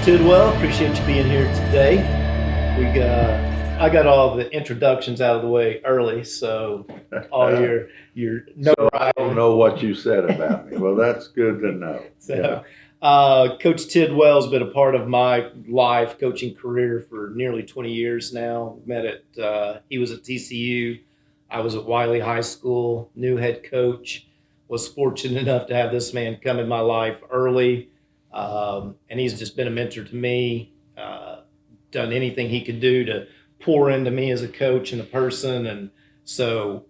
Tidwell. Appreciate you being here today. I got all the introductions out of the way early, so all your So I notoriety. don't know what you said about me. Well, that's good to know. So, Coach Tidwell's been a part of my life coaching career for nearly 20 years now. Met at he was at TCU, I was at Wiley High School. New head coach. Was fortunate enough to have this man come in my life early, and he's just been a mentor to me. Done anything he could do to pour into me as a coach and a person, and so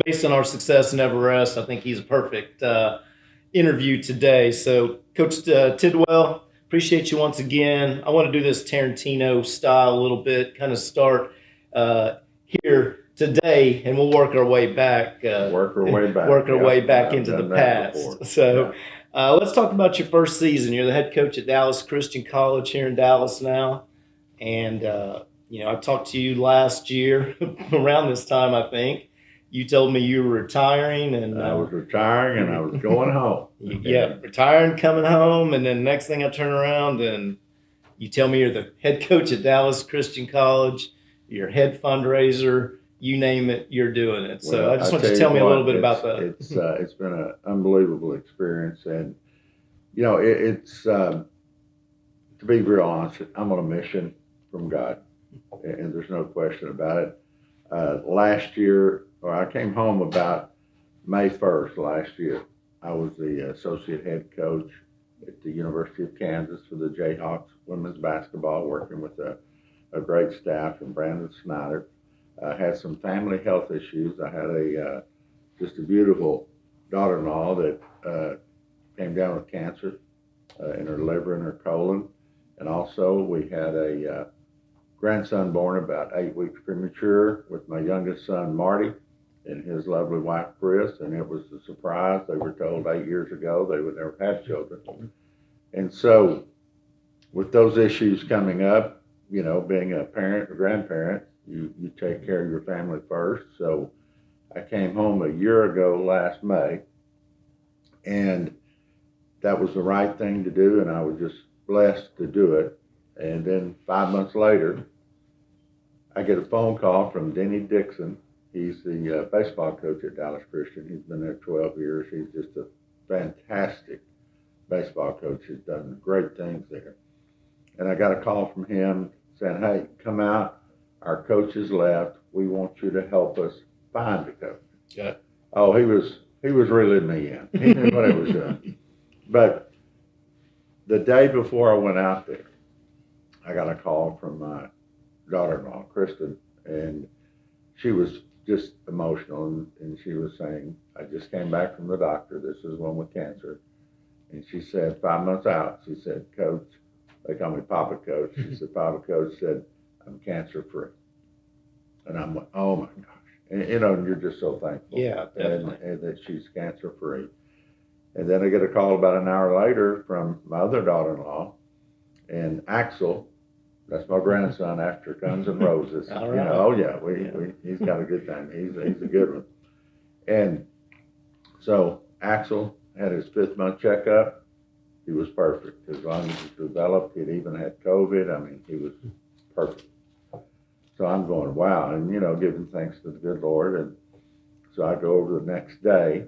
based on our success in Everest, I think he's a perfect interview today. So, Coach Tidwell, appreciate you once again. I want to do this Tarantino style a little bit, kind of start here today, and we'll work our way back. Work our way back. Work our way back I've into the done that past. before. So, let's talk about your first season. You're the head coach at Dallas Christian College here in Dallas now, and I talked to you last year around this time, I think. You told me you were retiring, and I was retiring and I was going home. retiring, coming home, and then next thing I turn around and you tell me you're the head coach at Dallas Christian College, you're head fundraiser, you name it, you're doing it. So Well, I just want you to tell me a little bit about that. It's been an unbelievable experience, and it's to be real honest, I'm on a mission from God, and there's no question about it. Last year, or I came home about May 1st last year. I was the associate head coach at the University of Kansas for the Jayhawks women's basketball, working with a great staff and Brandon Snyder. Had some family health issues. I had just a beautiful daughter-in-law that came down with cancer in her liver and her colon, and also we had a grandson born about 8 weeks premature with my youngest son Marty and his lovely wife Chris, and it was a surprise. They were told 8 years ago they would never have children, and so with those issues coming up, being a parent or grandparent, you take care of your family first. So I came home a year ago last May, and that was the right thing to do, and I was just blessed to do it. And then 5 months later, I get a phone call from Denny Dixon. He's the baseball coach at Dallas Christian. He's been there 12 years. He's just a fantastic baseball coach. He's done great things there. And I got a call from him saying, "Hey, come out. Our coach has left. We want you to help us find a coach." Yeah. Oh, he was reeling me in. He knew what he was doing. But the day before I went out there, I got a call from my daughter-in-law, Kristen, and she was just emotional, and she was saying, "I just came back from the doctor. This is one with cancer." And she said, 5 months out, she said, "Coach," they call me Papa Coach. She said, "Papa Coach said, I'm cancer-free." And I'm like, oh my gosh. And you're just so thankful. Yeah, definitely. And that she's cancer-free. And then I get a call about an hour later from my other daughter-in-law, and Axel, that's my grandson after Guns N' Roses. All right. Oh yeah, he's got a good time. He's a good one. And so Axel had his 5th-month checkup. He was perfect. His lungs developed. He'd even had COVID. I mean, he was perfect. So I'm going, wow, and giving thanks to the good Lord. And so I go over the next day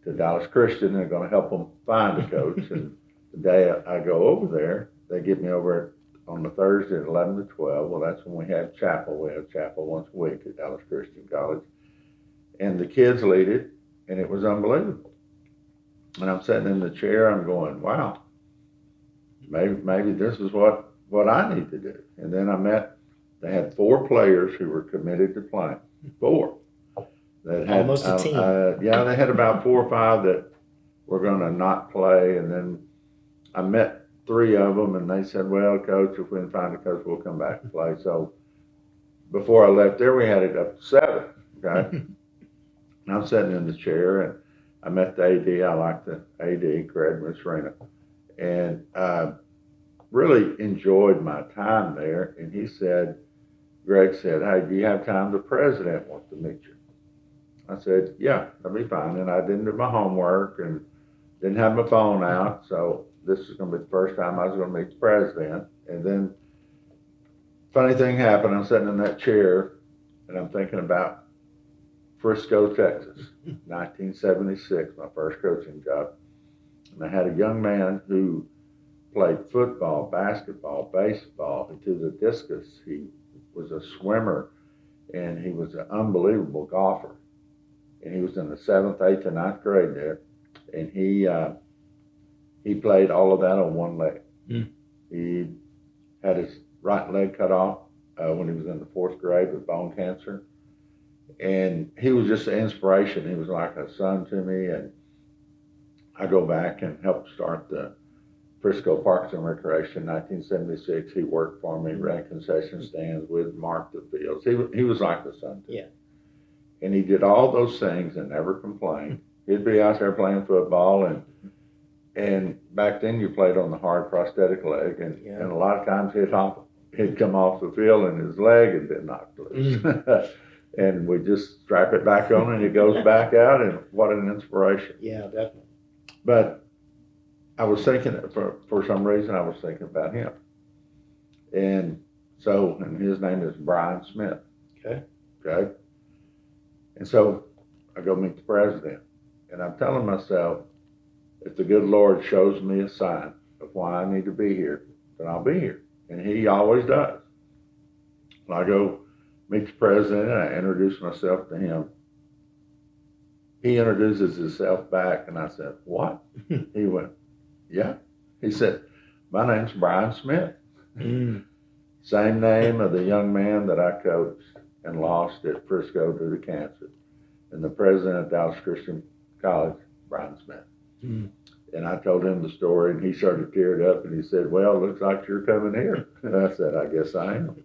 to Dallas Christian. They're going to help them find a coach. And the day I go over there, they get me over on the Thursday at 11 to 12. Well, that's when we have chapel. We have chapel once a week at Dallas Christian College. And the kids lead it, and it was unbelievable. And I'm sitting in the chair, I'm going, wow, maybe this is what I need to do. And then they had 4 players who were committed to playing. 4. That had, almost a team. They had about 4 or 5 that were going to not play. And then I met 3 of them, and they said, "Well, Coach, if we can find a coach, we'll come back and play." So before I left there, we had it up to 7. Okay. And I'm sitting in the chair, and I met the AD. I like the AD, Craig Masrina, and really enjoyed my time there. And Greg said, "Hey, do you have time? The president wants to meet you." I said, "Yeah, that'll be fine." And I didn't do my homework and didn't have my phone out. So this is going to be the first time I was going to meet the president. And then, funny thing happened. I'm sitting in that chair, and I'm thinking about Frisco, Texas, 1976, my first coaching job. And I had a young man who played football, basketball, baseball. He threw the discus. He was a swimmer, and he was an unbelievable golfer. And he was in the 7th, 8th, and 9th grade there. And he played all of that on one leg. Mm. He had his right leg cut off when he was in the 4th grade with bone cancer. And he was just an inspiration. He was like a son to me. And I go back and helped start the Frisco Parks and Recreation, 1976. He worked for me, ran concession stands, would mark the fields. He was like a son to me. Yeah. And he did all those things and never complained. He'd be out there playing football, and back then you played on the hard prosthetic leg, and a lot of times he'd come off the field and his leg had been knocked loose. And we just strap it back on and it goes back out, and what an inspiration. Yeah, definitely. But I was thinking, for some reason, I was thinking about him. And his name is Brian Smith. Okay. And so I go meet the president, and I'm telling myself, if the good Lord shows me a sign of why I need to be here, then I'll be here. And he always does. When I go meet the president, and I introduce myself to him, he introduces himself back, and I said, "What?" He went, "Yeah." He said, "My name's Brian Smith." Same name of the young man that I coached and lost at Frisco due to cancer. And the president of Dallas Christian College, Brian Smith. And I told him the story, and he started tearing up, and he said, "Well, it looks like you're coming here." And I said, "I guess I am."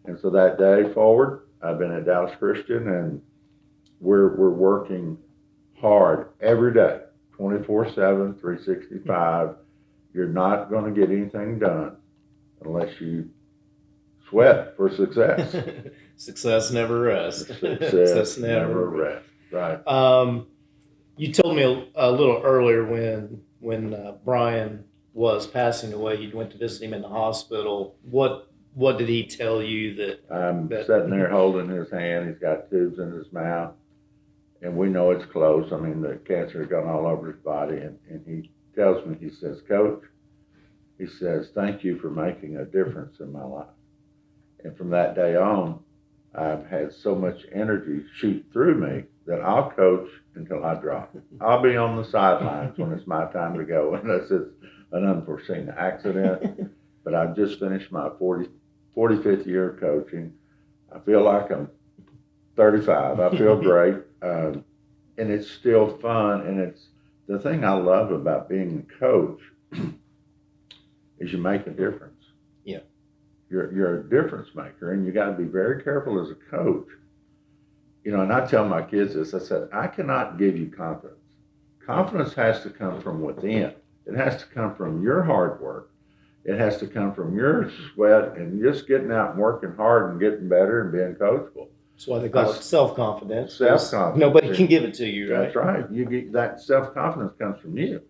And so that day forward, I've been at Dallas Christian, and we're working hard every day, 24/7, 365. You're not going to get anything done unless you sweat for success. Success never rests. Success never rests. Right. You told me a little earlier when Brian was passing away, you went to visit him in the hospital. What did he tell you that? I'm sitting there holding his hand. He's got tubes in his mouth, and we know it's close. I mean, the cancer had gone all over his body, and he tells me, he says, "Coach," he says, "thank you for making a difference in my life." And from that day on, I've had so much energy shoot through me that I'll coach until I drop. I'll be on the sidelines when it's my time to go, unless it's an unforeseen accident. But I've just finished my 45th year of coaching. I feel like I'm 35. I feel great. And it's still fun. And it's the thing I love about being a coach is you make a difference. Yeah. You're a difference maker, and you got to be very careful as a coach. And I tell my kids this, I said, I cannot give you confidence. Confidence has to come from within. It has to come from your hard work. It has to come from your sweat and just getting out and working hard and getting better and being coachable. That's why they call it self-confidence. Self-confidence. Nobody can give it to you, right? That's right. You get that self-confidence comes from you.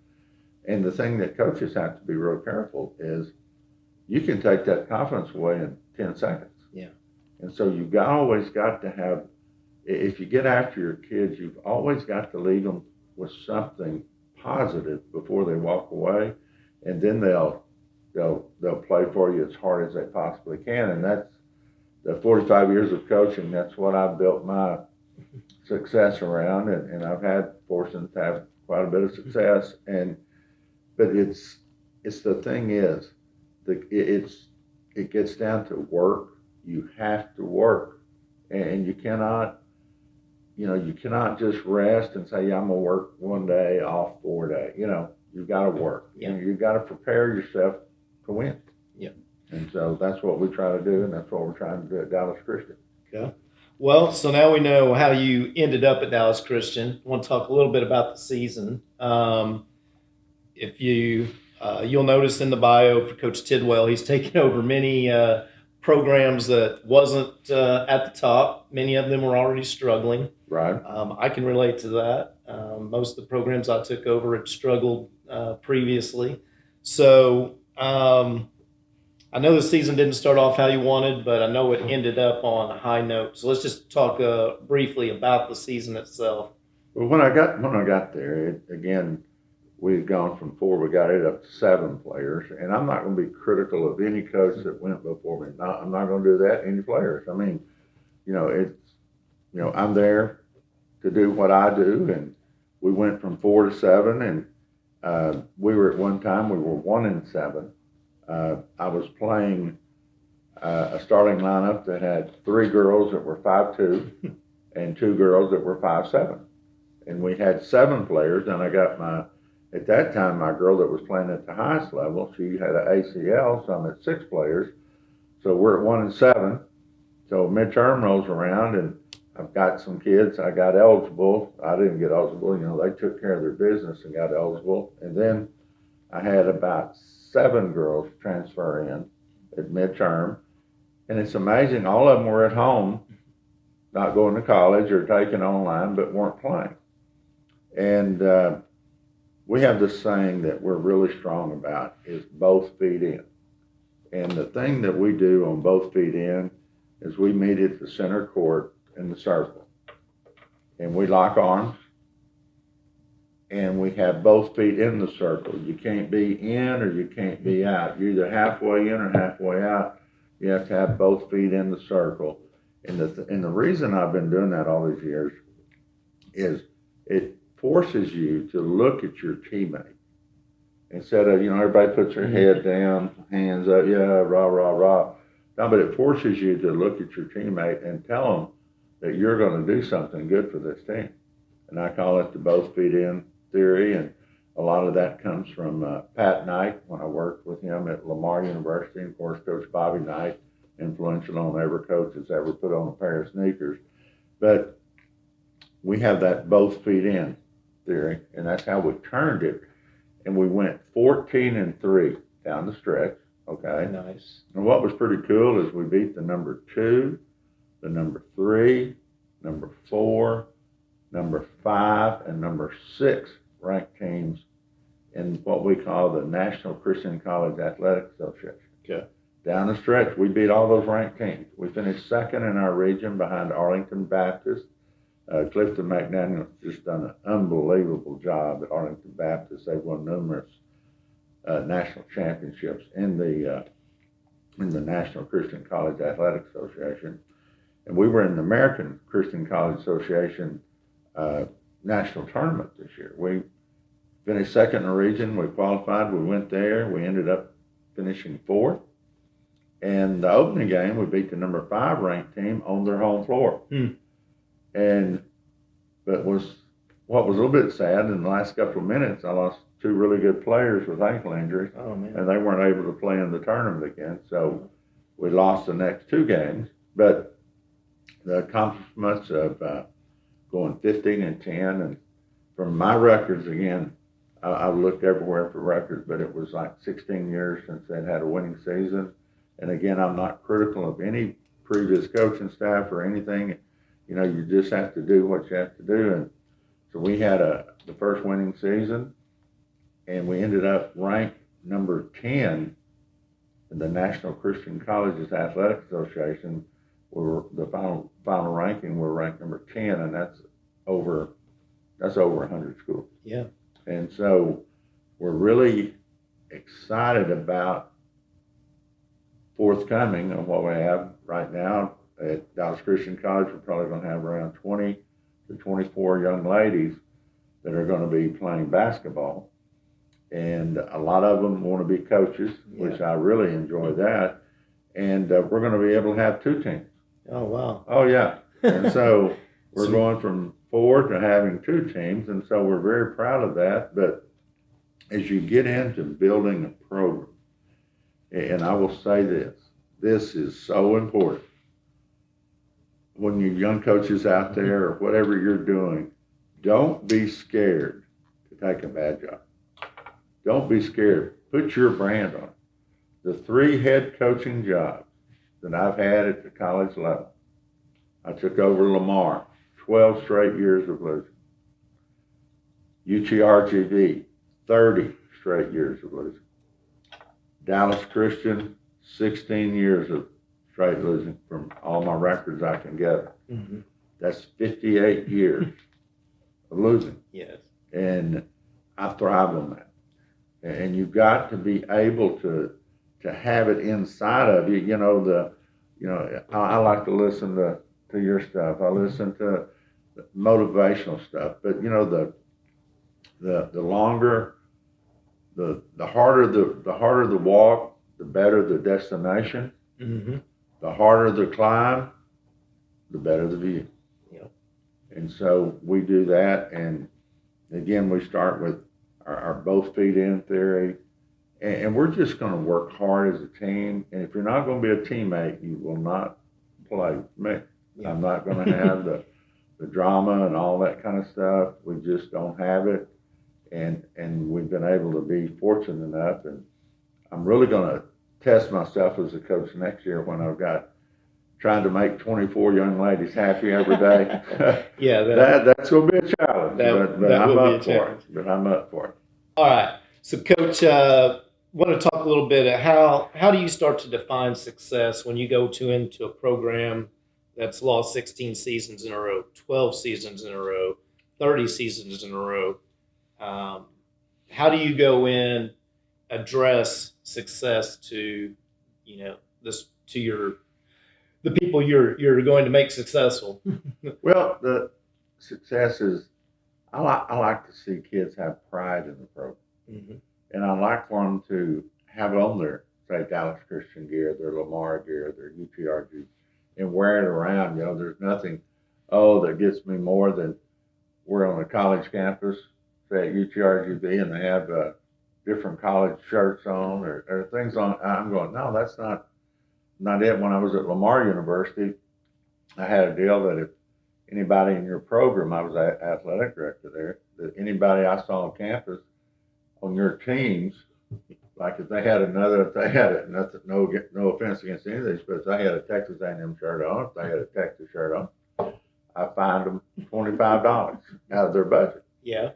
And the thing that coaches have to be real careful is you can take that confidence away in 10 seconds. Yeah. And so you've always got to have, if you get after your kids, you've always got to leave them with something positive before they walk away, and then they'll play for you as hard as they possibly can. And that's the 45 years of coaching. That's what I've built my success around, and I've had fortune to have quite a bit of success. But it's the thing is, it gets down to work. You have to work, and you cannot just rest and say, "Yeah, I'm gonna work one day, off 4 days." You've got to work. Yeah. You've got to prepare yourself to win. Yeah. And so that's what we try to do, and that's what we're trying to do at Dallas Christian. Okay. Well, so now we know how you ended up at Dallas Christian. I want to talk a little bit about the season. If you'll notice in the bio for Coach Tidwell, he's taken over many programs that wasn't at the top. Many of them were already struggling. Right. I can relate to that. Most of the programs I took over had struggled previously. So I know the season didn't start off how you wanted, but I know it ended up on a high note. So let's just talk briefly about the season itself. Well, when I got there, again, we'd gone from four, we got it up to seven players, and I'm not going to be critical of any coach that went before me. I'm not going to do that. Any players. I mean, it's I'm there to do what I do, and we went from four to seven, and we were at one time we were 1-7. I was playing a starting lineup that had three girls that were 5'2" and two girls that were 5'7", and we had seven players. And I got at that time my girl that was playing at the highest level, she had an ACL, so I'm at six players. So we're at 1-7. So midterm rolls around, and I've got some kids. I got eligible. I didn't get eligible. They took care of their business and got eligible. And then I had about seven girls transfer in at midterm. And it's amazing. All of them were at home, not going to college or taking online, but weren't playing. And we have this saying that we're really strong about is both feet in. And the thing that we do on both feet in is we meet at the center court in the circle. And we lock arms, and we have both feet in the circle. You can't be in or you can't be out. You're either halfway in or halfway out. You have to have both feet in the circle. And the reason I've been doing that all these years is it forces you to look at your teammate. Instead of, everybody puts their head down, hands up, yeah, rah, rah, rah. No, but it forces you to look at your teammate and tell them that you're going to do something good for this team. And I call it the both feet in theory. And a lot of that comes from Pat Knight when I worked with him at Lamar University. And of course, Coach Bobby Knight, influential on every coach that's ever put on a pair of sneakers. But we have that both feet in theory, and that's how we turned it. And we went 14-3 down the stretch. Okay. Nice. And what was pretty cool is we beat the number 2, the number 3, number 4, number 5, and number 6 ranked teams in what we call the National Christian College Athletic Association. Okay. Down the stretch, we beat all those ranked teams. We finished second in our region behind Arlington Baptist. Clifton McDaniel's just done an unbelievable job at Arlington Baptist. They've won numerous national championships in the National Christian College Athletic Association, and we were in the American Christian College Association national tournament this year. We finished second in the region. We qualified. We went there. We ended up finishing fourth. And the opening game, we beat the number 5 ranked team on their home floor. But what was a little bit sad in the last couple of minutes, I lost 2 really good players with ankle injuries. Oh, man. And they weren't able to play in the tournament again. So we lost the next 2 games. But the accomplishments of going 15-10, and from my records, again, I've looked everywhere for records, but it was like 16 years since they'd had a winning season. And again, I'm not critical of any previous coaching staff or anything. You just have to do what you have to do. And so we had the first winning season, and we ended up ranked number 10 in the National Christian Colleges Athletic Association. We were the final ranking. We're ranked number 10, and that's over 100 schools. Yeah. And so we're really excited about forthcoming of what we have right now. At Dallas Christian College, we're probably going to have around 20 to 24 young ladies that are going to be playing basketball. And a lot of them want to be coaches, which I really enjoy that. And we're going to be able to have 2 teams. Oh, wow. Oh, yeah. And so we're going from 4 to having 2 teams. And so we're very proud of that. But as you get into building a program, and I will say this is so important. When you young coaches out there or whatever you're doing, don't be scared to take a bad job. Don't be scared. Put your brand on it. The 3 head coaching jobs that I've had at the college level, I took over Lamar, 12 straight years of losing. UTRGV, 30 straight years of losing. Dallas Christian, 16 years of straight losing from all my records I can gather. Mm-hmm. That's 58 years of losing. Yes. And I thrive on that. And you've got to be able to have it inside of you. I like to listen to your stuff. I listen to motivational stuff. But the longer, the harder the walk, the better the destination. Mm-hmm. The harder the climb, the better the view. Yep. And so we do that. And again, we start with our both feet in theory. And we're just going to work hard as a team. And if you're not going to be a teammate, you will not play with me. Yeah. I'm not going to have the drama and all that kind of stuff. We just don't have it. And we've been able to be fortunate enough. And I'm really going to test myself as a coach next year when I've got trying to make 24 young ladies happy every day. Yeah, that's going to be a challenge. But I'm up for it. But I'm up for it. All right. So, Coach, want to talk a little bit of how do you start to define success when you go into a program that's lost 16 seasons in a row, 12 seasons in a row, 30 seasons in a row? How do you go in, address success to the people you're going to make successful? Well, the success is I like to see kids have pride in the program. Mm-hmm. And I like for them to have on their, say, Dallas Christian gear, their Lamar gear, their UTRG, and wear it around. There's nothing, that gets me more than we're on a college campus, say at UTRGB, and they have different college shirts on or things on. I'm going, no, that's not it. When I was at Lamar University, I had a deal that if anybody in your program, I was athletic director there, that anybody I saw on campus on your teams, like if they had nothing, no offense against any of these, but if they had a Texas A&M shirt on, if they had a Texas shirt on, I fined them $25 out of their budget. Yeah.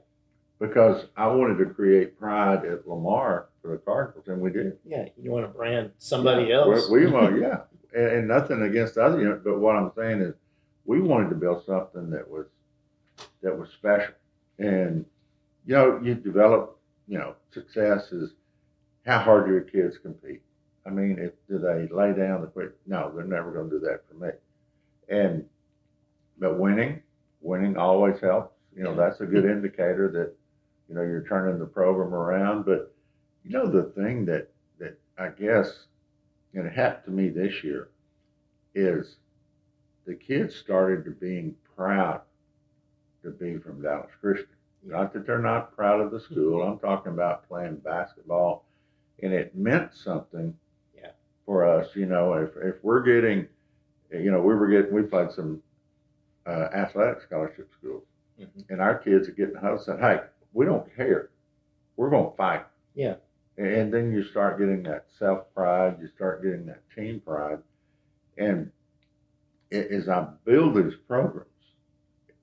Because I wanted to create pride at Lamar for the Cardinals, and we did. Yeah, you want to brand somebody else. We want, yeah, and nothing against the other unit, but what I'm saying is, we wanted to build something that was special, and you develop. Success is how hard do your kids compete. I mean, do they lay down the quick? No, they're never going to do that for me. But winning always helps. That's a good indicator that you're turning the program around. But the thing that I guess, and it happened to me this year, is the kids started to being proud to be from Dallas Christian. Not that they're not proud of the school. I'm talking about playing basketball, and it meant something for us. If we're getting, we played some athletic scholarship schools, mm-hmm. and our kids are getting huddled and said, "Hey, we don't care. We're going to fight." Yeah. And then you start getting that self pride. You start getting that team pride, and as I build these programs,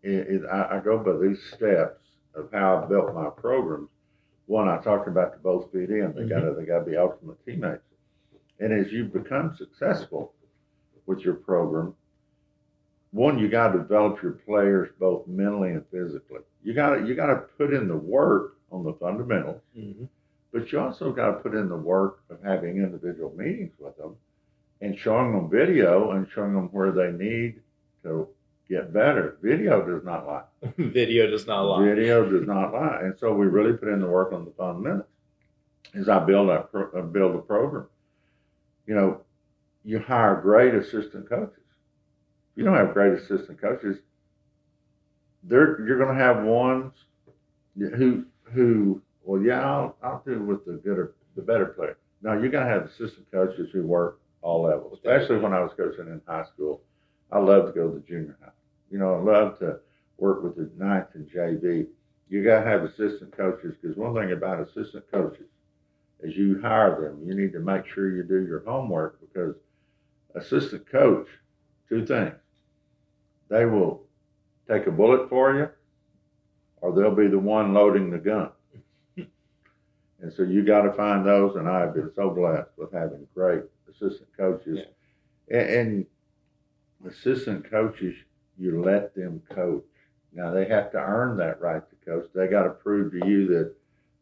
I go by these steps of how I built my programs. One, I talked about the both feet in. They mm-hmm. got to be ultimate teammates. And as you become successful with your program, one, you got to develop your players both mentally and physically. You got to put in the work on the fundamentals, mm-hmm. but you also got to put in the work of having individual meetings with them and showing them video and showing them where they need to get better. Video does not lie. Video does not lie. Video does not lie. And so we really put in the work on the fundamentals. As I build the program, you hire great assistant coaches. If you don't have great assistant coaches, you're going to have ones who well, yeah, I'll do with the better player. Now you got to have assistant coaches who work all levels. Especially when I was coaching in high school, I loved to go to the junior high. I love to work with the ninth and JV. You got to have assistant coaches, because one thing about assistant coaches, as you hire them, you need to make sure you do your homework, because assistant coach, two things. They will take a bullet for you, or they'll be the one loading the gun. And so you got to find those, and I've been so blessed with having great assistant coaches. Yeah. And assistant coaches, you let them coach. Now they have to earn that right to coach. They got to prove to you that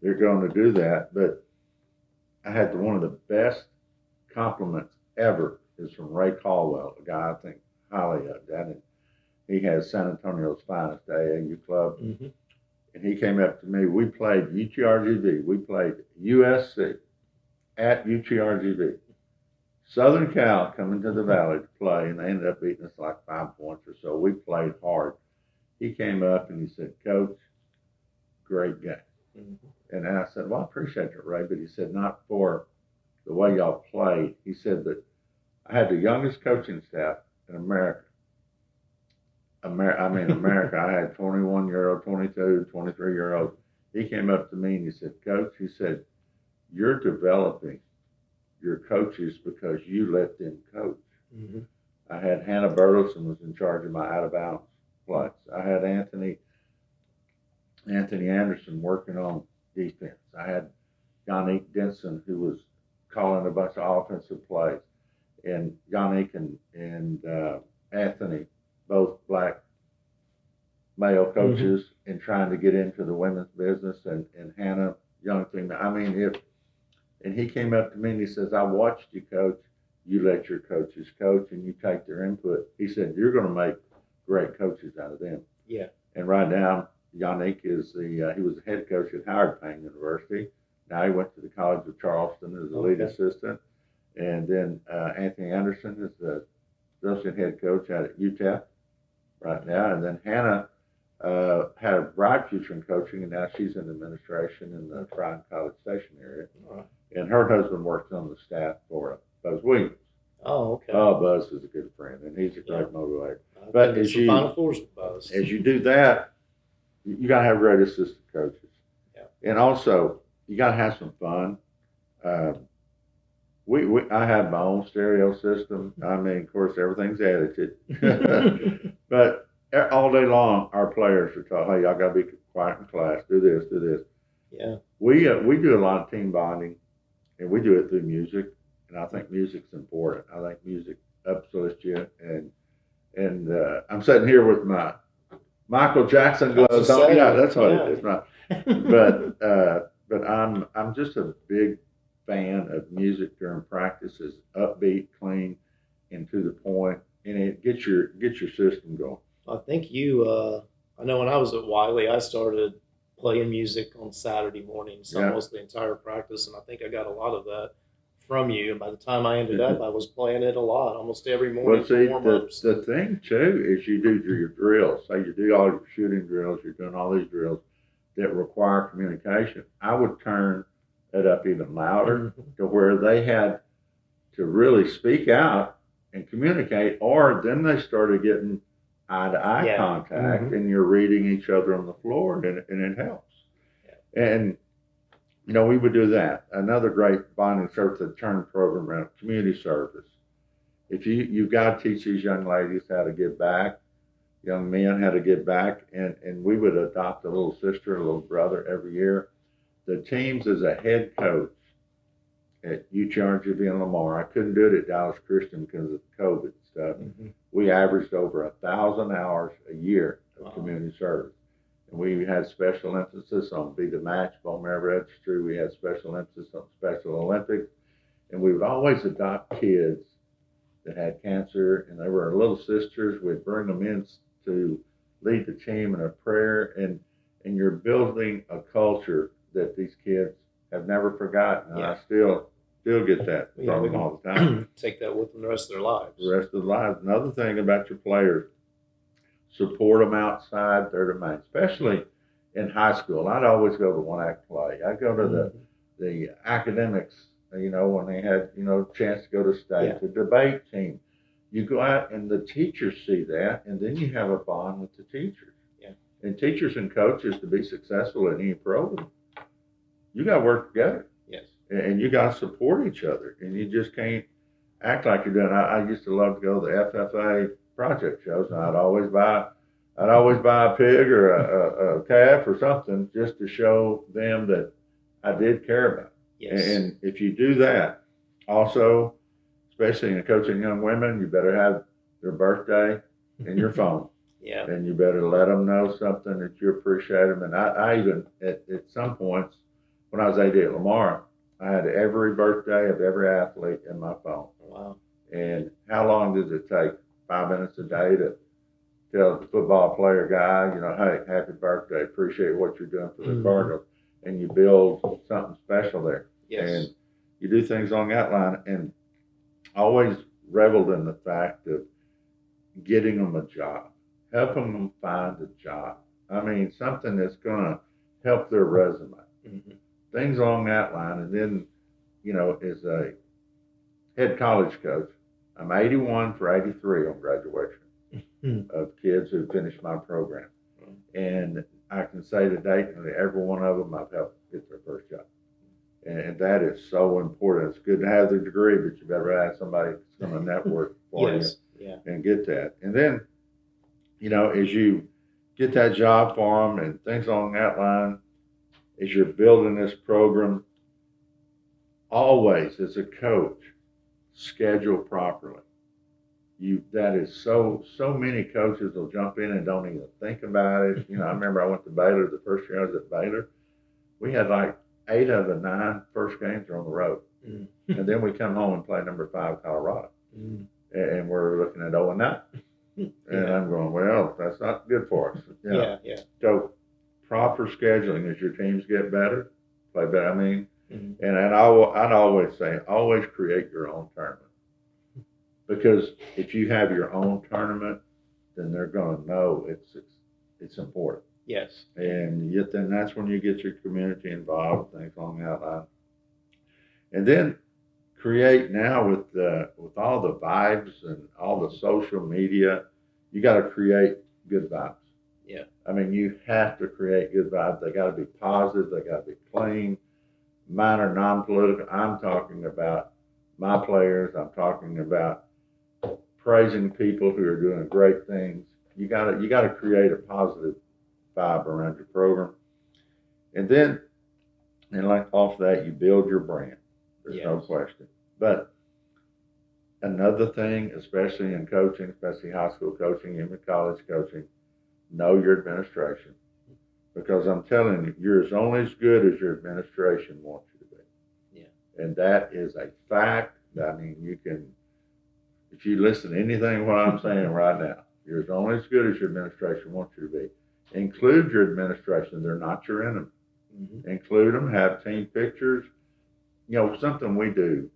they're going to do that. But I had one of the best compliments ever is from Ray Caldwell, a guy I think highly of that. And he has San Antonio's finest AAU club. Mm-hmm. And he came up to me. We played UTRGV. We played USC at UTRGV. Southern Cal coming to the Valley to play, and they ended up beating us like 5 points or so. We played hard. He came up and he said, Coach, great game. Mm-hmm. And I said, well, I appreciate it, Ray, but he said, not for the way y'all played. He said that I had the youngest coaching staff in America. America. I had 21-year-old, 22, 23-year-old. He came up to me and he said, Coach, he said, you're developing your coaches because you let them coach. Mm-hmm. I had Hannah Burleson was in charge of my out of bounds plays. I had Anthony Anderson working on defense. I had Yannick Denson who was calling a bunch of offensive plays, and Yannick and Anthony, both black male coaches, mm-hmm. and trying to get into the women's business, and Hannah, young female. And he came up to me and he says, I watched you coach. You let your coaches coach and you take their input. He said, you're going to make great coaches out of them. Yeah. And right now, Yannick is he was the head coach at Howard Payne University. Now he went to the College of Charleston as a lead assistant. And then Anthony Anderson is the associate head coach out at UTEP right now. And then Hannah had a bright future in coaching, and now she's in administration in the Tryon College Station area. Right. And her husband works on the staff for Buzz Williams. Oh, okay. Buzz is a good friend, and he's a great motivator. But as you Final Fours with Buzz. As you do that, you got to have great assistant coaches. Yeah. And also, you got to have some fun. I have my own stereo system. I mean, of course, everything's edited. But all day long, our players are taught, hey, y'all got to be quiet in class. Do this, do this. Yeah. We do a lot of team bonding, and we do it through music. And I think music's important. I think music uplifts you. And I'm sitting here with my Michael Jackson gloves on. Yeah, that's what it is. Not. But I'm just a big fan of music during practices, upbeat, clean, and to the point, and it gets your system going. I think I know when I was at Wiley, I started playing music on Saturday mornings, almost the entire practice, and I think I got a lot of that from you. And by the time I ended up, I was playing it a lot, almost every morning. Well, see, the thing too is you do your drills. Say you do all your shooting drills, you're doing all these drills that require communication. I would turn it up even louder to where they had to really speak out and communicate, or then they started getting eye-to-eye contact, and you're reading each other on the floor, and it helps. Yeah. And we would do that. Another great bonding service, the turn program around community service. If you've got to teach these young ladies how to give back, young men how to give back, and we would adopt a little sister, a little brother every year. The teams as a head coach at UTRGV and Lamar. I couldn't do it at Dallas Christian because of COVID stuff. Mm-hmm. We averaged over 1,000 hours a year of community service. And we had special emphasis on Be the Match, Bone Marrow Registry. We had special emphasis on Special Olympics. And we would always adopt kids that had cancer, and they were our little sisters. We'd bring them in to lead the team in a prayer, and you're building a culture that these kids have never forgotten. And I still get that from them all the time. Take that with them the rest of their lives. The rest of their lives. Another thing about your players, support them outside their domain, especially in high school. I'd always go to one-act play. I'd go to the academics, when they had, chance to go to state, the debate team. You go out and the teachers see that, and then you have a bond with the teachers. Yeah. And teachers and coaches, to be successful in any program, you got to work together. Yes. And you got to support each other, and you just can't act like you're doing. I used to love to go to the FFA project shows, and I'd always buy a pig or a calf or something just to show them that I did care about. Yes. And if you do that, also, especially in coaching young women, you better have their birthday in your phone. Yeah. And you better let them know something that you appreciate them. And I even, at some points, when I was AD at Lamar, I had every birthday of every athlete in my phone. Wow. And how long does it take? 5 minutes a day to tell the football player guy, hey, happy birthday, appreciate what you're doing for the Cardinals, and you build something special there. Yes. And you do things along that line. And I always reveled in the fact of getting them a job, helping them find a job. I mean, something that's going to help their resume, things along that line. And then, as a head college coach, I'm 81 for 83 on graduation of kids who finished my program. And I can say to date, every one of them I've helped get their first job. And that is so important. It's good to have the degree, but you better have somebody that's going to network for Yes. you Yeah. and get that. And then, as you get that job for them and things along that line, as you're building this program, always as a coach, schedule properly. That is so many coaches will jump in and don't even think about it. I remember I went to Baylor the first year I was at Baylor. We had like 8 of the 9 first games are on the road. And then we come home and play number 5 Colorado. And we're looking at 0-9. And I'm going, well, that's not good for us. Yeah. So proper scheduling as your teams get better, play better. I mean, and I'd always say, always create your own tournament. Because if you have your own tournament, then they're going to know it's important. Yes. And yet then that's when you get your community involved, things along that line. And then create now with all the vibes and all the social media, you got to create good vibes. Yeah. I mean, you have to create good vibes. They got to be positive. They got to be clean. Mine are non-political. I'm talking about my players. I'm talking about praising people who are doing great things. You got to create a positive vibe around your program. And then, and like off that, you build your brand. There's no question. But another thing, especially in coaching, especially high school coaching, even college coaching, know your administration. Because I'm telling you, you're only as good as your administration wants you to be. Yeah. And that is a fact. I mean, you can, if you listen to anything what I'm saying right now, you're only as good as your administration wants you to be. Include your administration. They're not your enemy. Include them. Have team pictures. Something we do,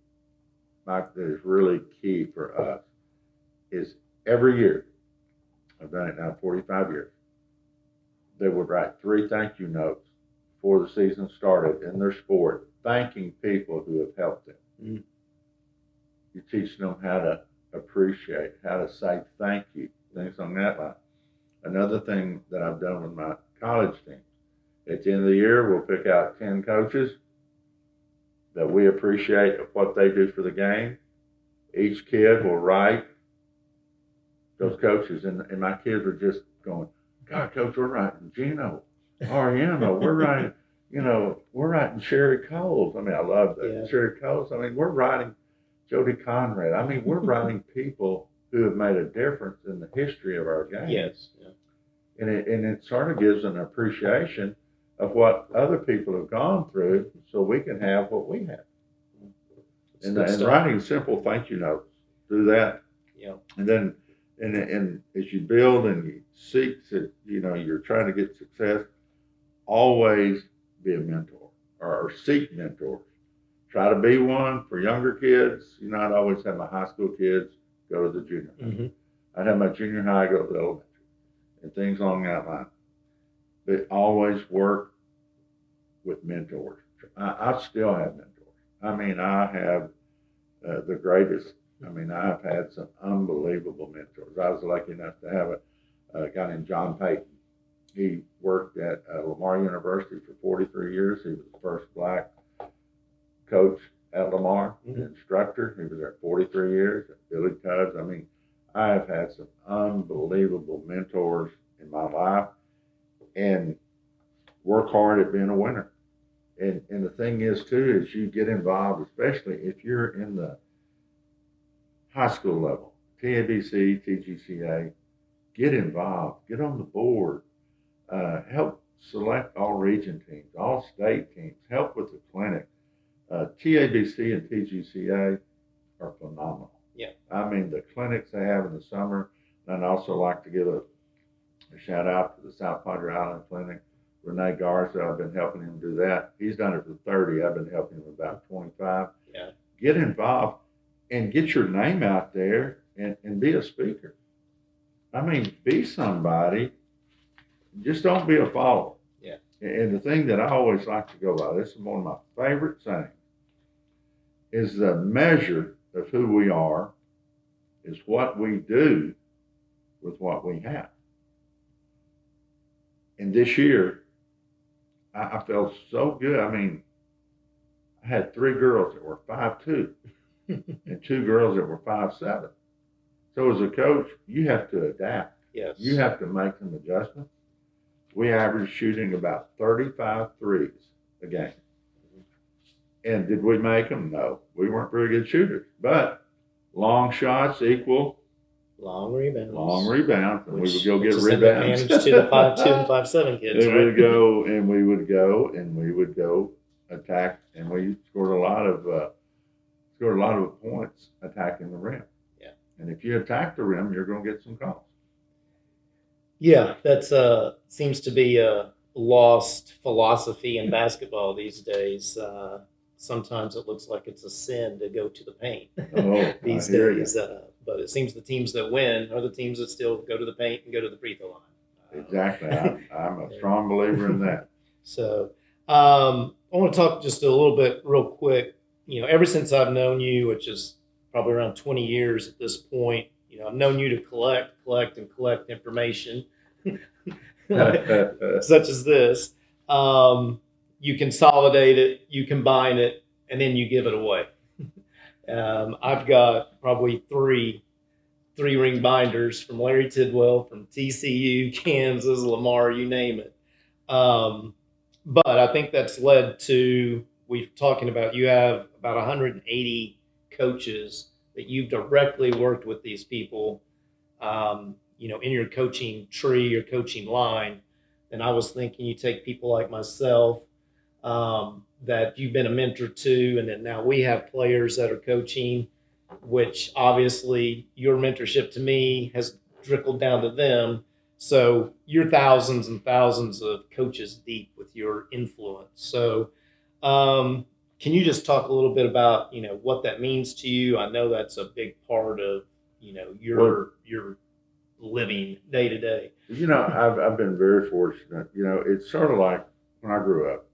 Mike, that is really key for us is every year, I've done it now 45 years, they would write 3 thank you notes before the season started in their sport, thanking people who have helped them. You teach them how to appreciate, how to say thank you, things on that line. Another thing that I've done with my college team, at the end of the year, we'll pick out 10 coaches that we appreciate what they do for the game. Each kid will write those coaches, and my kids are just going, God, Coach, we're writing Gino, Ariana, we're writing, we're writing Sherry Coles. I mean, I love that. Yeah. Sherry Coles. I mean, we're writing Jody Conrad. I mean, we're writing people who have made a difference in the history of our game. Yes. Yeah. And it sort of gives an appreciation of what other people have gone through so we can have what we have. And writing simple thank you notes, do that. Yeah. And then, and as you build and you seek to, you're trying to get success, always be a mentor or seek mentors. Try to be one for younger kids. I'd always have my high school kids go to the junior high. I'd have my junior high go to the elementary and things along that line. But always work with mentors. I still have mentors. I mean, I have the greatest. I mean, I've had some unbelievable mentors. I was lucky enough to have a guy named John Payton. He worked at Lamar University for 43 years. He was the first black coach at Lamar, instructor. He was there 43 years. Billy Tubbs. I mean, I have had some unbelievable mentors in my life, and work hard at being a winner. And the thing is too, is you get involved, especially if you're in the high school level, TABC, TGCA, get involved, get on the board, help select all region teams, all state teams, help with the clinic. TABC and TGCA are phenomenal. Yeah. I mean, the clinics they have in the summer, and I'd also like to give a shout out to the South Padre Island Clinic. Renee Garza, I've been helping him do that. He's done it for 30. I've been helping him about 25. Yeah. Get involved and get your name out there and be a speaker. I mean, be somebody. Just don't be a follower. Yeah. And the thing that I always like to go by, this is one of my favorite sayings, is the measure of who we are is what we do with what we have. And this year, I felt so good. I mean, I had 3 girls that were 5'2" and 2 girls that were 5'7". So as a coach, you have to adapt. Yes. You have to make some adjustments. We averaged shooting about 35 threes a game. And did we make them? No. We weren't very good shooters. But long shots equal long rebounds. Long rebounds. And we would go get is rebounds. An advantage to the 5'2" and 5'7" kids, and right? we would go attack, and we scored a lot of points attacking the rim. Yeah. And if you attack the rim, you're going to get some calls. Yeah, that's seems to be a lost philosophy in basketball these days. Sometimes it looks like it's a sin to go to the paint these days. But it seems the teams that win are the teams that still go to the paint and go to the free throw line. Exactly. I'm a strong believer in that. So I want to talk just a little bit real quick. Ever since I've known you, which is probably around 20 years at this point, I've known you to collect information such as this. You consolidate it, you combine it, and then you give it away. I've got probably three ring binders from Larry Tidwell, from TCU, Kansas, Lamar, you name it. But I think that's led to, we're talking about, you have about 180 coaches that you've directly worked with these people, in your coaching tree, your coaching line. And I was thinking you take people like myself, that you've been a mentor to, and then now we have players that are coaching, which obviously your mentorship to me has trickled down to them. So you're thousands and thousands of coaches deep with your influence. So can you just talk a little bit about, what that means to you? I know that's a big part of, your living day to day. I've been very fortunate. It's sort of like when I grew up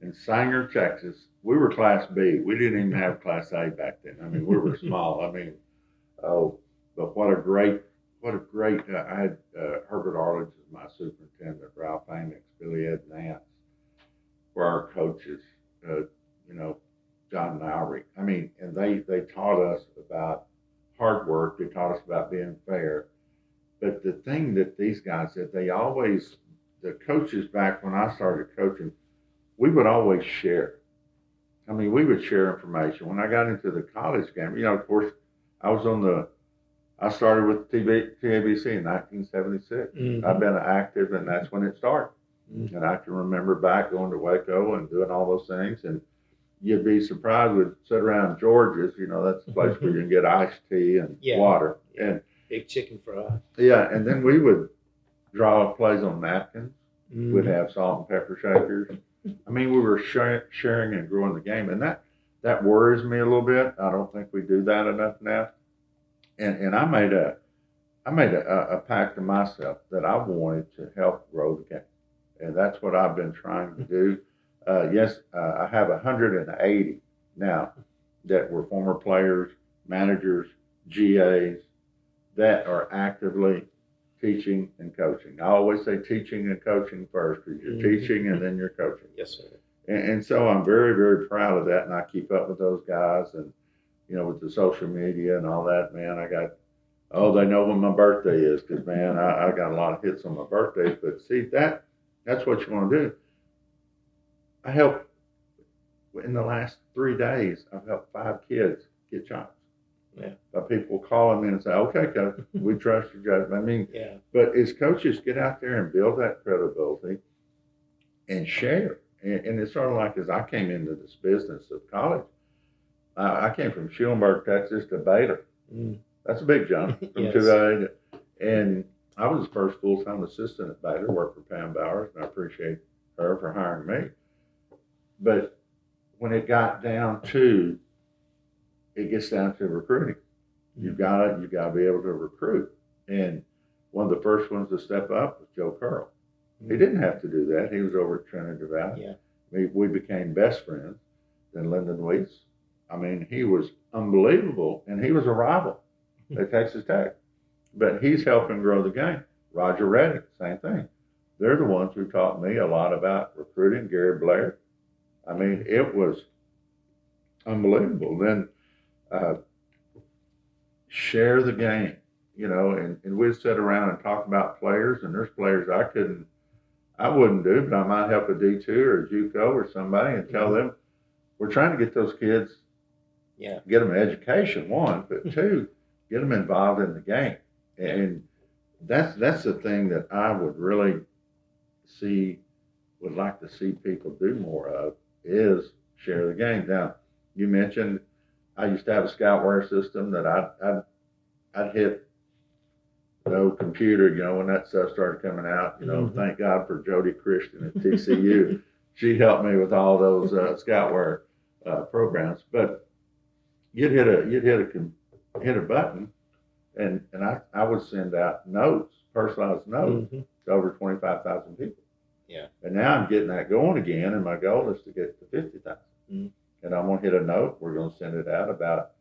in Sanger, Texas. We were Class B. We didn't even have Class A back then. I mean, we were small. I mean, but what a great. I had Herbert Arledge as my superintendent, Ralph Amick, Billy Ed Nance were our coaches. John Lowry. I mean, and they taught us about hard work. They taught us about being fair. But the thing that these guys did, the coaches back when I started coaching, we would always share. I mean, we would share information. When I got into the college game, of course, I started with TABC in 1976. Mm-hmm. I've been active, and that's when it started. Mm-hmm. And I can remember back going to Waco and doing all those things. And you'd be surprised, we'd sit around George's, that's the place where you can get iced tea and water. Yeah. And big chicken fry. Yeah, and then we would draw plays on napkins. Mm-hmm. We'd have salt and pepper shakers. I mean, we were sharing and growing the game, and that worries me a little bit. I don't think we do that enough now. And I made a pact to myself that I wanted to help grow the game, and that's what I've been trying to do. I have 180 now that were former players, managers, GAs that are actively teaching and coaching. I always say teaching and coaching first, because you're teaching and then you're coaching. Yes, sir. And so I'm very, very proud of that, and I keep up with those guys, and with the social media and all that, man, they know when my birthday is, because, man, I got a lot of hits on my birthday. But see, that's what you want to do. I help in the last 3 days, I've helped 5 kids get jobs. Yeah. By people calling me and say, "Okay, coach, we trust your judgment." I mean, Yeah. but as coaches, get out there and build that credibility and share. And it's sort of like as I came into this business of college, I came from Schulenburg, Texas to Baylor. Mm. That's a big jump from Yes. 2A and I was the first full-time assistant at Baylor, worked for Pam Bowers, and I appreciate her for hiring me. But when it got down to, it gets down to recruiting. You've got to be able to recruit. And one of the first ones to step up was Joe Curl. He didn't have to do that. He was over at Trinity Valley. Yeah. We became best friends. Then Lyndon Weiss. I mean, he was unbelievable, and he was a rival at Texas Tech. But he's helping grow the game. Roger Reddick, same thing. They're the ones who taught me a lot about recruiting. Gary Blair. I mean, it was unbelievable. Then share the game, you know, and we'd sit around and talk about players, and there's players I wouldn't do, but I might help a D2 or a JUCO or somebody and tell them we're trying to get those kids, get them an education, one, but two, get them involved in the game. And that's the thing that I would really would like to see people do more of is share the game. Now, you mentioned I used to have a scoutware system that I'd hit the computer, you know, when that stuff started coming out, you know, thank God for Jody Christian at TCU. She helped me with all those scoutware programs. But you'd hit a button, and I would send out notes, personalized notes, to over 25,000 people. Yeah. And now I'm getting that going again, and my goal is to get to 50,000. And I'm gonna hit a note. We're gonna send it out about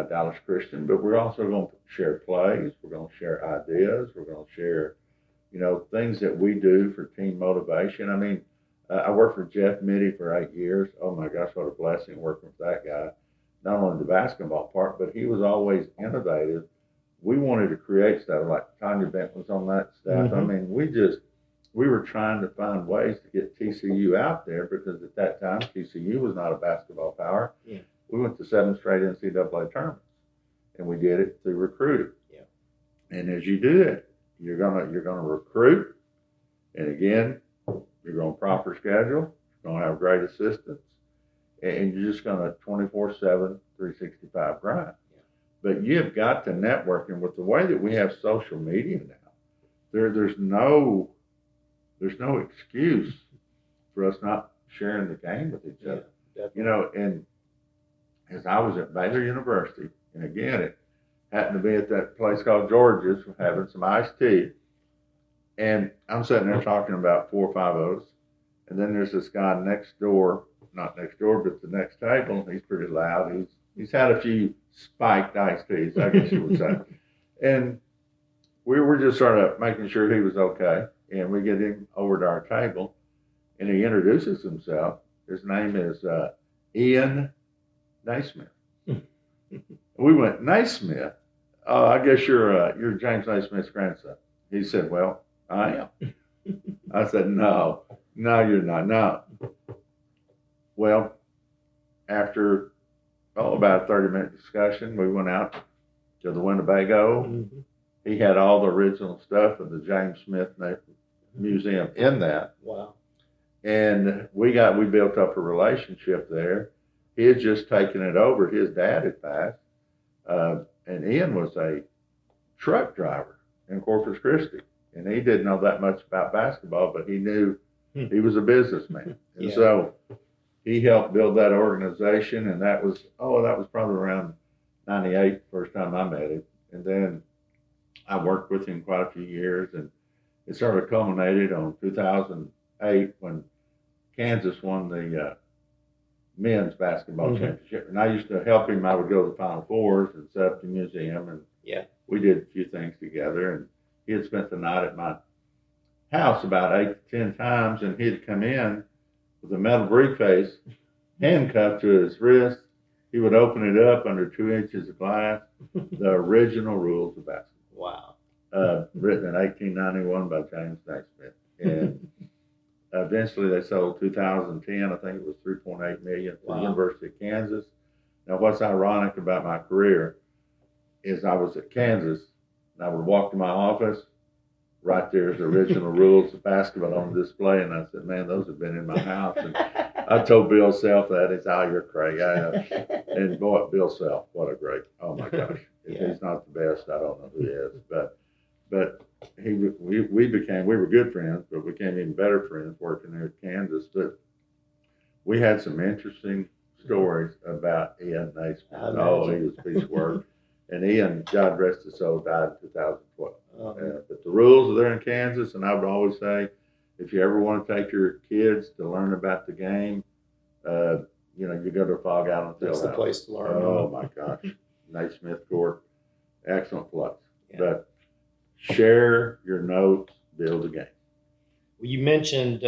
Dallas Christian, but we're also going to share plays. We're going to share ideas. We're going to share, you know, things that we do for team motivation. I mean, I worked for Jeff Mitty for 8 years. Oh my gosh, what a blessing working with that guy. Not only the basketball part, but he was always innovative. We wanted to create stuff like Tanya Bent was on that staff. I mean, we were trying to find ways to get TCU out there because at that time TCU was not a basketball power. Yeah. We went to 7 straight NCAA tournaments, and we did it through recruiting. Yeah. And as you do it, you're gonna recruit, and again, you're gonna proper schedule. You're gonna have great assistants, and you're just gonna 24/7, 365 grind. Yeah. But you've got to network, and with the way that we have social media now, there's no excuse for us not sharing the game with each other. You know, and as I was at Baylor University, and again, it happened to be at that place called George's, having some iced tea, and I'm sitting there talking about 4 or 5 of us, and then there's this guy next door, not next door, but the next table. He's pretty loud. He's had a few spiked iced teas, I guess you would say, and we were just sort of making sure he was okay, and we get him over to our table, and he introduces himself. His name is Ian Naismith. We went, Naismith? I guess you're James Naismith's grandson. He said, well, I am. I said, no, you're not. No. Well, after about a 30-minute discussion, we went out to the Winnebago. He had all the original stuff of the James Smith Museum in that. Wow. And we built up a relationship there. He had just taken it over. His dad had passed. And Ian was a truck driver in Corpus Christi. And he didn't know that much about basketball, but he knew he was a businessman. And so he helped build that organization. And that was probably around 98, first time I met him. And then I worked with him quite a few years. And it sort of culminated on 2008 when Kansas won the men's basketball championship. And I used to help him. I would go to the Final Fours and set up the museum. And we did a few things together. And he had spent the night at my house about 8 to 10 times. And he'd come in with a metal briefcase handcuffed to his wrist. He would open it up under 2 inches of glass, the original rules of basketball. Wow. Written in 1891 by James Naismith. And eventually they sold 2010. I think it was 3.8 million to the Wow. University of Kansas. Now, what's ironic about my career is I was at Kansas, and I would walk to my office. Right there's the original rules of basketball on display, and I said, "Man, those have been in my house." And I told Bill Self that. He said, "Oh, you're crazy." And boy, Bill Self, what a great! Oh my gosh, if Yeah. he's not the best, I don't know who he is. But we were good friends, but we became even better friends working there at Kansas. But we had some interesting stories about Ian Naismith. Oh, he was a piece of work. And Ian, God rest his soul, died in 2012. But the rules are there in Kansas, and I would always say, if you ever want to take your kids to learn about the game, you go to Fog Island Fieldhouse. That's the place to learn. Oh my gosh, Naismith Court, excellent place. Yeah. But share your notes, build a game. Well, you mentioned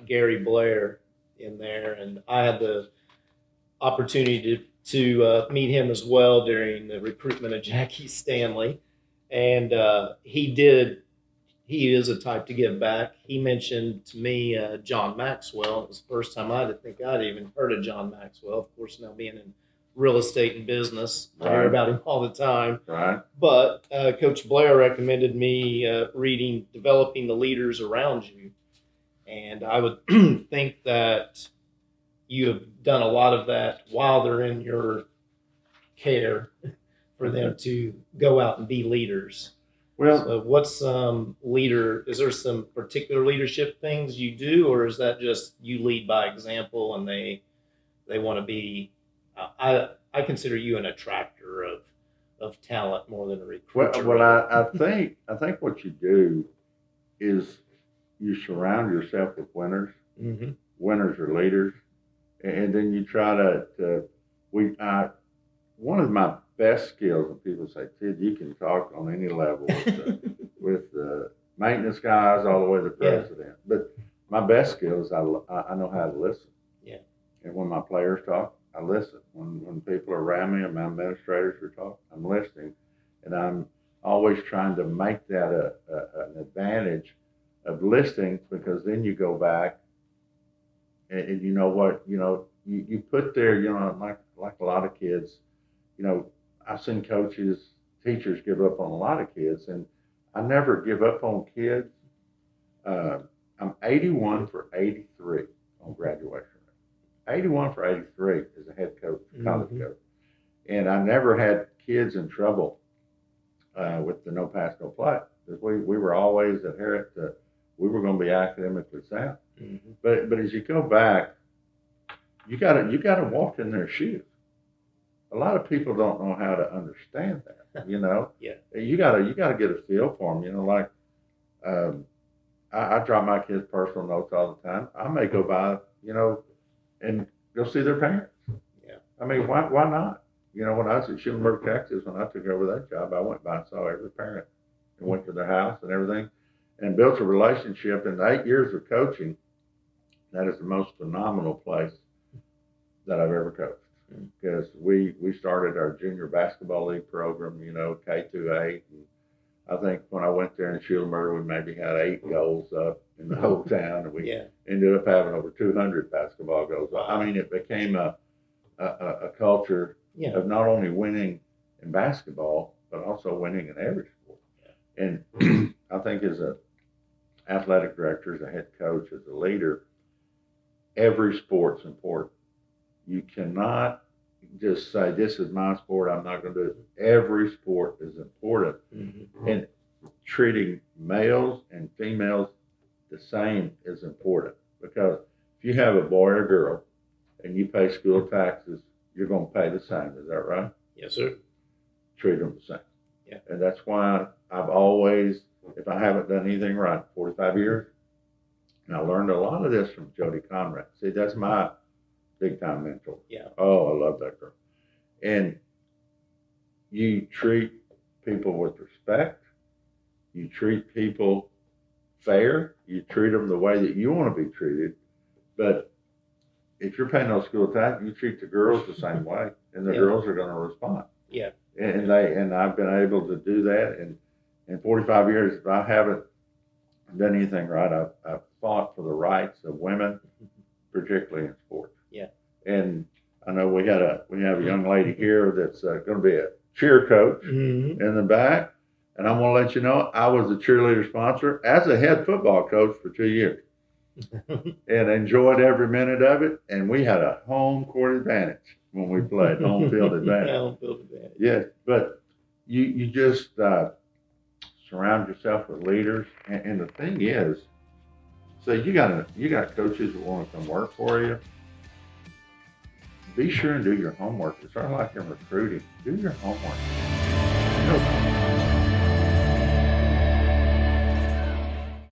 Gary Blair in there, and I had the opportunity to meet him as well during the recruitment of Jackie Stanley, and he is a type to give back. He mentioned to me John Maxwell. It was the first time I think I'd even heard of John Maxwell. Of course, now being in real estate and business, I hear Right. about him all the time. Right. But Coach Blair recommended me reading Developing the Leaders Around You. And I would think that you have done a lot of that while they're in your care for them to go out and be leaders. Well, So what's is there some particular leadership things you do, or is that just you lead by example and they want to be, I consider you an attractor of talent more than a recruiter. I think what you do is you surround yourself with winners. Mm-hmm. Winners are leaders, and then you try one of my best skills, and people say, "Tid, you can talk on any level with the maintenance guys all the way to the president." But my best skill is I know how to listen. Yeah. And when my players talk, I listen. When people are around me and my administrators are talking, I'm listening, and I'm always trying to make that an advantage of listening, because then you go back and you know what, you put there, like a lot of kids, I've seen teachers give up on a lot of kids, and I never give up on kids. I'm 81 for 83 on graduation rate. 81 for 83 as a head coach, college coach. And I never had kids in trouble with the no pass, no play. Because we were always adherent to, we were going to be academically sound. Mm-hmm. But as you go back, you gotta walk in their shoes. A lot of people don't know how to understand that. Yeah. You gotta get a feel for them. Like I drop my kids' personal notes all the time. I may go by, and go see their parents. Yeah. I mean, why not? When I was at Schulenburg, Texas, when I took over that job, I went by and saw every parent and went to their house and everything, and built a relationship. In the 8 years of coaching, that is the most phenomenal place that I've ever coached, because we started our junior basketball league program, K-8. And I think when I went there in Schulenburg, we maybe had 8 goals up in the whole town, and we ended up having over 200 basketball goals. Wow. I mean, it became a culture of not only winning in basketball, but also winning in every sport. And I think as an athletic director, as a head coach, as a leader, every sport's important. You cannot just say, this is my sport, I'm not going to do it. Every sport is important. Mm-hmm. And treating males and females the same is important, because if you have a boy or girl and you pay school taxes, you're going to pay the same. Is that right? Yes, sir. Treat them the same. Yeah. And that's why I've always, if I haven't done anything right, 45 years, and I learned a lot of this from Jody Conrad. See, that's my big time mentor. Yeah. Oh, I love that girl. And you treat people with respect. You treat people fair. You treat them the way that you want to be treated. But if you're paying those school tax, you treat the girls the same way, and the girls are going to respond. Yeah. And I've been able to do that in 45 years. If I haven't done anything right. I've fought for the rights of women, particularly in sports. Yeah. And I know we have a young lady here that's going to be a cheer coach Mm-hmm. in the back. And I'm going to let you know, I was a cheerleader sponsor as a head football coach for 2 years and enjoyed every minute of it. And we had a home court advantage when we played, home field advantage. Home field advantage. Yeah, but you just surround yourself with leaders. And the thing is, so you got coaches that want to come work for you. Be sure and do your homework. It's sort of like in recruiting. Do your homework.